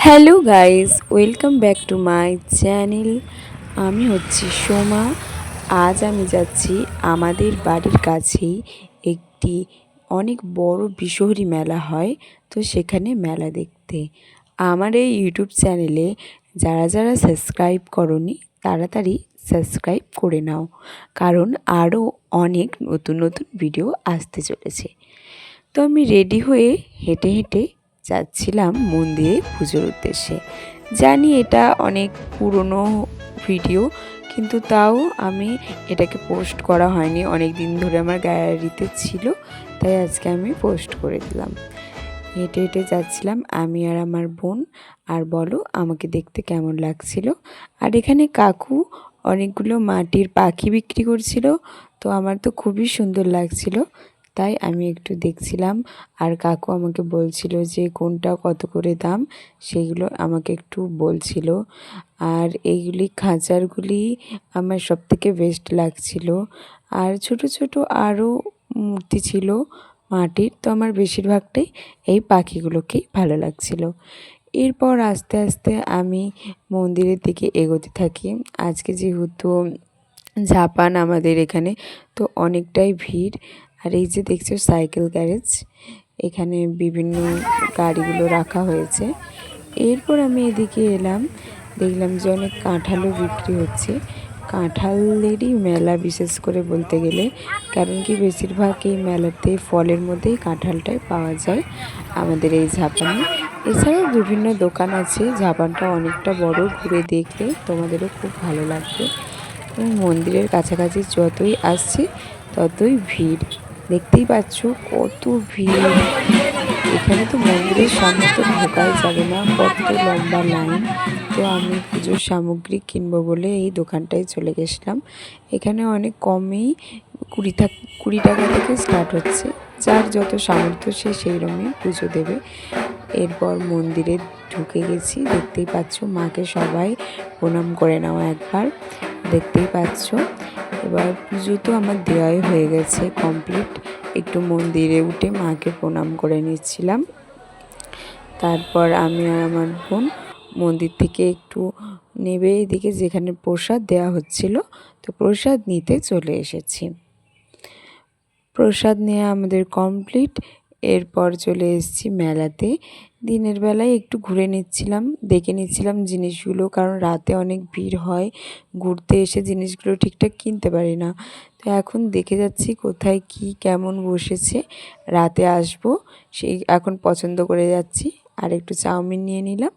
Hello guys, welcome back to my channel. আমি হচ্ছি সোমা। আজ আমি যাচ্ছি আমাদের বাড়ির কাছেই একটি অনেক বড় বিশহরী মেলা হয়, তো সেখানে মেলা দেখতে। আমার এই ইউটিউব চ্যানেলে যারা যারা সাবস্ক্রাইব করনি তাড়াতাড়ি সাবস্ক্রাইব করে নাও, কারণ আরও অনেক নতুন নতুন ভিডিও আসতে চলেছে। তো আমি রেডি হয়ে হেঁটে হেঁটে যাচ্ছিলাম মন্দিরে পুজোর উদ্দেশ্যে। জানি এটা অনেক পুরনো ভিডিও, কিন্তু তাও আমি এটাকে পোস্ট করা হয়নি, অনেক দিন ধরে আমার গ্যালারিতে ছিল, তাই আজকে আমি পোস্ট করে দিলাম। হেঁটে হেঁটে যাচ্ছিলাম আমি আর আমার বোন। আর বলো আমাকে দেখতে কেমন লাগছিল। আর এখানে কাকু অনেকগুলো মাটির পাখি বিক্রি করছিল, তো আমার তো খুবই সুন্দর লাগছিল, তাই আমি একটু দেখছিলাম। আর কাকু আমাকে বলছিল যে কোনটা কত করে দাম, সেগুলো আমাকে একটু বলছিল। আর এইগুলি খাঁচারগুলি আমার সবথেকে বেস্ট লাগছিল। আর ছোট ছোট আরও মূর্তি ছিল মাটির, তো আমার বেশিরভাগটাই এই পাখিগুলোকেই ভালো লাগছিল। এরপর আস্তে আস্তে আমি মন্দিরের দিকে এগোতে থাকি। আজকে যেহেতু জাপান আমাদের এখানে, তো অনেকটাই ভিড়। আর এই যে দেখছো সাইকেল গ্যারেজ, এখানে বিভিন্ন গাড়িগুলো রাখা হয়েছে। এরপর আমি এদিকে এলাম, দেখলাম যে অনেক কাঁঠালও বিক্রি হচ্ছে। কাঁঠালেরই মেলা বিশেষ করে বলতে গেলে, কারণ কি বেশিরভাগ এই মেলাতে ফলের মধ্যেই কাঁঠালটাই পাওয়া যায় আমাদের এই ঝাপানে। এছাড়াও বিভিন্ন দোকান আছে। ঝাপানটা অনেকটা বড়, ঘুরে দেখলে তোমাদেরও খুব ভালো লাগবে। এবং মন্দিরের কাছাকাছি যতই আসছে ততই ভিড়। দেখতেই পাচ্ছ কত ভিড়। এখানে তো মন্দিরের সামনে তো ঢোকাই যাবে না, কত লম্বা লাইন। তো আমি পুজোর সামগ্রী কিনবো বলে এই দোকানটায় চলে গেছিলাম। এখানে অনেক কমেই 20 টাকা থেকে স্টার্ট হচ্ছে। যার যত সামর্থ্য সে সেই রকমই পুজো দেবে। এরপর মন্দিরে ঢুকে গেছি। দেখতেই পাচ্ছ মাকে সবাই প্রণাম করে নাও একবার, দেখতেই পাচ্ছ। এবার পুজো তো আমার দেওয়াই হয়ে গেছে কমপ্লিট। একটু মন্দিরে উঠে মাকে প্রণাম করে নিচ্ছিলাম। তারপর আমি আর আমার বোন মন্দির থেকে একটু নেবে এদিকে যেখানে প্রসাদ দেওয়া হচ্ছিল, তো প্রসাদ নিতে চলে এসেছি। প্রসাদ নেওয়া আমাদের কমপ্লিট। এরপর চলে এসেছি মেলাতে। দিনের বেলায় একটু ঘুরে নিচ্ছিলাম, দেখে নিচ্ছিলাম জিনিসগুলো, কারণ রাতে অনেক ভিড় হয়, ঘুরতে এসে জিনিসগুলো ঠিকঠাক কিনতে পারি না। তো এখন দেখে যাচ্ছি কোথায় কি কেমন বসেছে, রাতে আসবো সেই এখন পছন্দ করে যাচ্ছি। আর একটু চাউমিন নিয়ে নিলাম।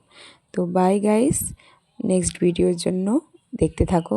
তো বাই গাইস, নেক্সট ভিডিওর জন্য দেখতে থাকো।